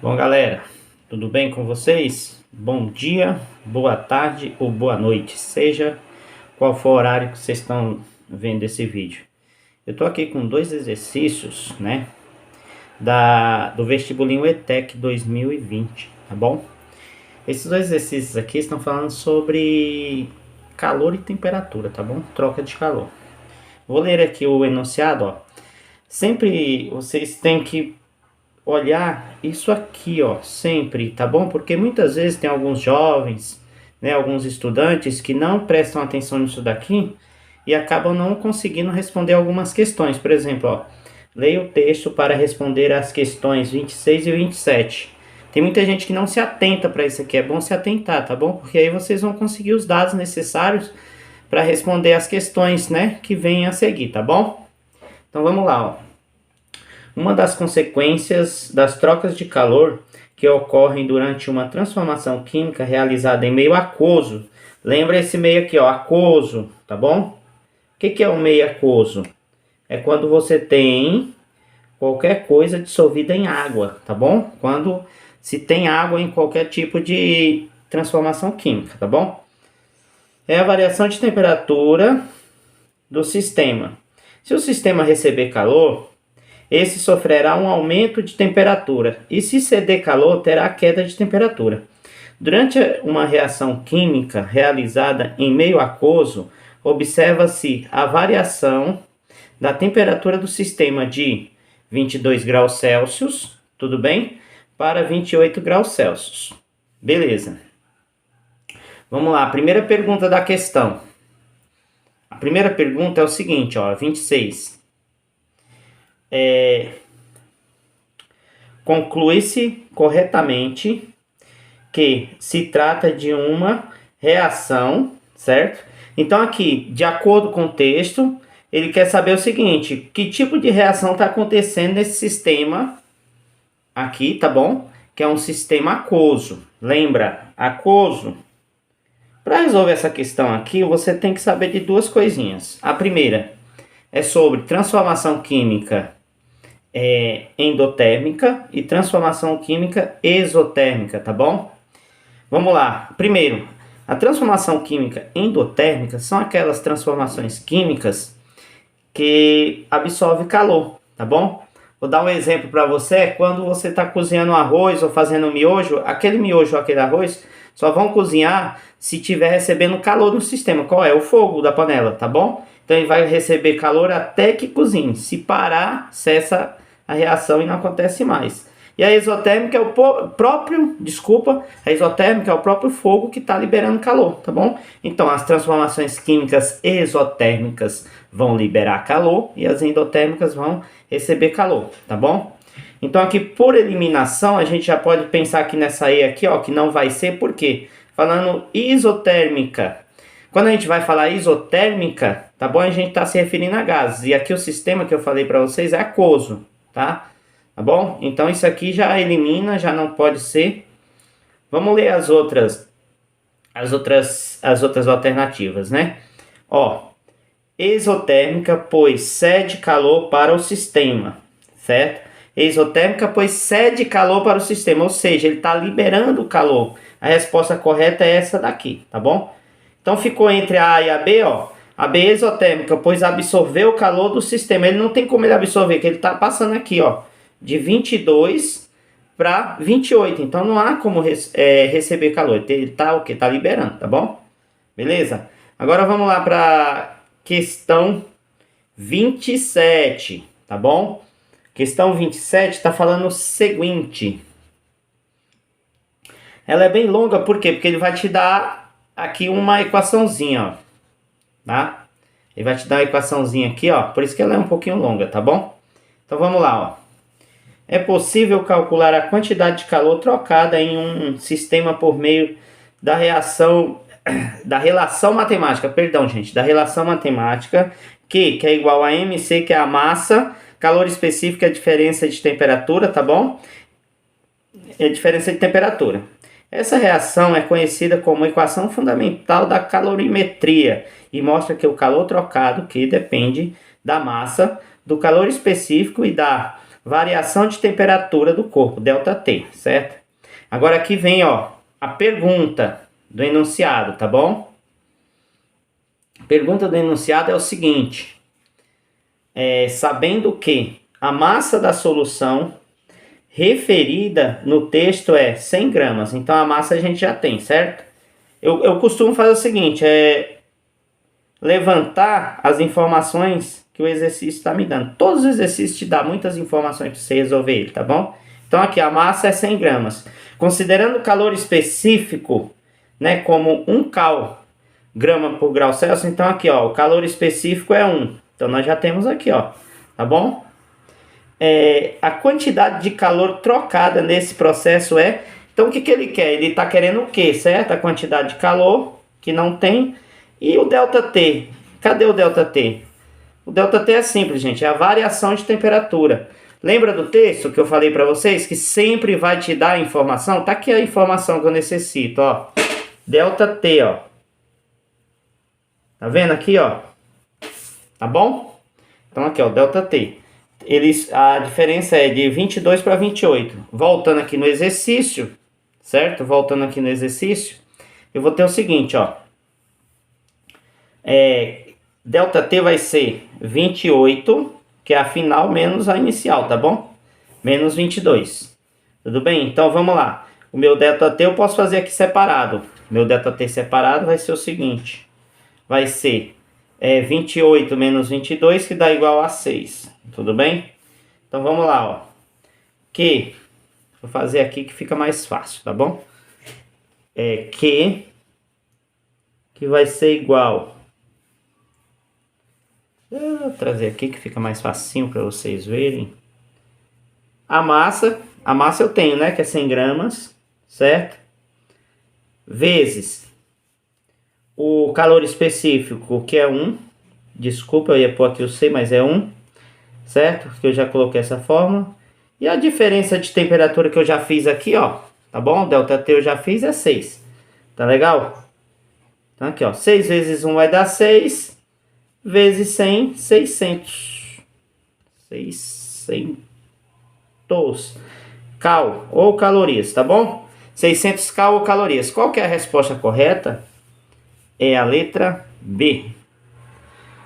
Bom, galera, tudo bem com vocês? Bom dia, boa tarde ou boa noite, seja qual for o horário que vocês estão vendo esse vídeo. Eu tô aqui com dois exercícios, né, do vestibulinho ETEC 2020, tá bom? Esses dois exercícios aqui estão falando sobre calor e temperatura, tá bom? Troca de calor. Vou ler aqui o enunciado, ó. Sempre vocês têm que olhar isso aqui, ó, sempre, tá bom? Porque muitas vezes tem alguns jovens, né, alguns estudantes que não prestam atenção nisso daqui e acabam não conseguindo responder algumas questões. Por exemplo, ó, leia o texto para responder as questões 26 e 27. Tem muita gente que não se atenta para isso aqui, é bom se atentar, tá bom? Porque aí vocês vão conseguir os dados necessários para responder as questões, né, que vêm a seguir, tá bom? Então vamos lá, ó. Uma das consequências das trocas de calor que ocorrem durante uma transformação química realizada em meio aquoso. Lembra esse meio aqui, ó, aquoso, tá bom? O que é o meio aquoso? É quando você tem qualquer coisa dissolvida em água, tá bom? Quando se tem água em qualquer tipo de transformação química, tá bom? É a variação de temperatura do sistema. Se o sistema receber calor, esse sofrerá um aumento de temperatura, e se ceder calor, terá queda de temperatura. Durante uma reação química realizada em meio aquoso, observa-se a variação da temperatura do sistema de 22 graus Celsius, tudo bem? Para 28 graus Celsius. Beleza. Vamos lá, a primeira pergunta da questão. A primeira pergunta é o seguinte, ó, 26. Conclui-se corretamente que se trata de uma reação, certo? Então aqui, de acordo com o texto, ele quer saber o seguinte: que tipo de reação está acontecendo nesse sistema aqui, tá bom? Que é um sistema aquoso. Lembra? Aquoso. Para resolver essa questão aqui, você tem que saber de duas coisinhas. A primeira é sobre transformação química endotérmica e transformação química exotérmica, tá bom? Vamos lá. Primeiro, a transformação química endotérmica são aquelas transformações químicas que absorvem calor, tá bom? Vou dar um exemplo para você. Quando você está cozinhando arroz ou fazendo miojo, aquele miojo ou aquele arroz só vão cozinhar se estiver recebendo calor no sistema. Qual é? O fogo da panela, tá bom? Então ele vai receber calor até que cozinhe. Se parar, cessa a reação e não acontece mais. E a exotérmica é o próprio, a exotérmica é o próprio fogo que está liberando calor, tá bom? Então as transformações químicas exotérmicas vão liberar calor e as endotérmicas vão receber calor, tá bom? Então aqui por eliminação a gente já pode pensar aqui nessa E aqui, ó, que não vai ser, por quê? Falando isotérmica. Quando a gente vai falar isotérmica, tá bom? A gente está se referindo a gases. E aqui o sistema que eu falei para vocês é aquoso, tá? Tá bom? Então isso aqui já elimina, já não pode ser. Vamos ler as outras alternativas, né? Ó, exotérmica, pois cede calor para o sistema, certo? Exotérmica, pois cede calor para o sistema, ou seja, ele está liberando calor. A resposta correta é essa daqui, tá bom? Então ficou entre a A e a B, ó. A B é exotérmica, pois absorveu o calor do sistema. Ele não tem como ele absorver, que ele está passando aqui, ó, de 22 para 28. Então não há como receber calor. Ele está o que? Está liberando, tá bom? Beleza? Agora vamos lá para questão 27, tá bom? Questão 27 está falando o seguinte. Ela é bem longa, por quê? Porque ele vai te dar aqui uma equaçãozinha, ó, tá? Ele vai te dar uma equaçãozinha aqui, ó, por isso que ela é um pouquinho longa, tá bom? Então vamos lá, ó. É possível calcular a quantidade de calor trocada em um sistema por meio da relação matemática, da relação matemática, que é igual a MC, que é a massa, calor específico é a diferença de temperatura, tá bom? É a diferença de temperatura. Essa reação é conhecida como equação fundamental da calorimetria e mostra que o calor trocado, que depende da massa, do calor específico e da variação de temperatura do corpo, ΔT, certo? Agora aqui vem, ó, a pergunta do enunciado, tá bom? A pergunta do enunciado é o seguinte: sabendo que a massa da solução referida no texto é 100 gramas, então a massa a gente já tem, certo? Eu costumo fazer o seguinte, levantar as informações que o exercício está me dando. Todos os exercícios te dão muitas informações para você resolver ele, tá bom? Então aqui a massa é 100 gramas. Considerando o calor específico, né, como 1 grama por grau Celsius, então aqui, ó, o calor específico é 1. Então nós já temos aqui, ó, tá bom? A quantidade de calor trocada nesse processo é... Então o que ele quer? Ele está querendo o quê, certo? A quantidade de calor, que não tem, e o ΔT. Cadê o ΔT? O ΔT é simples, gente, é a variação de temperatura. Lembra do texto que eu falei para vocês, que sempre vai te dar a informação? Tá aqui a informação que eu necessito, ó. ΔT, ó. Tá vendo aqui, ó? Tá bom? Então aqui, ó, ΔT. A diferença é de 22 para 28. Voltando aqui no exercício, certo? Voltando aqui no exercício, eu vou ter o seguinte, ó. ΔT vai ser 28, que é a final menos a inicial, tá bom? Menos 22. Tudo bem? Então vamos lá. O meu ΔT eu posso fazer aqui separado. Meu ΔT separado vai ser o seguinte. Vai ser 28 menos 22, que dá igual a 6. Tudo bem? Então vamos lá, ó. Vou fazer aqui que fica mais fácil, tá bom? Que vai ser igual... Vou trazer aqui que fica mais facinho para vocês verem. A massa eu tenho, né? Que é 100 gramas, certo? Vezes o calor específico, que é 1. Desculpa, eu ia pôr aqui o C, mas é 1. Certo? Que eu já coloquei essa fórmula. E a diferença de temperatura que eu já fiz aqui, ó. Tá bom? ΔT eu já fiz é 6. Tá legal? Então aqui, ó. 6 vezes 1 vai dar 6. Vezes 100, 600. 600 cal ou calorias, tá bom? 600 cal ou calorias. Qual que é a resposta correta? É a letra B.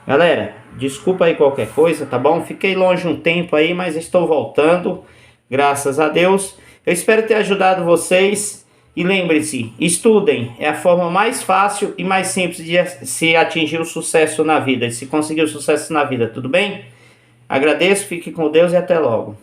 Galera, desculpa aí qualquer coisa, tá bom? Fiquei longe um tempo aí, mas estou voltando, graças a Deus. Eu espero ter ajudado vocês. E lembre-se, estudem, é a forma mais fácil e mais simples de se atingir o sucesso na vida, de se conseguir o sucesso na vida, tudo bem? Agradeço, fique com Deus e até logo.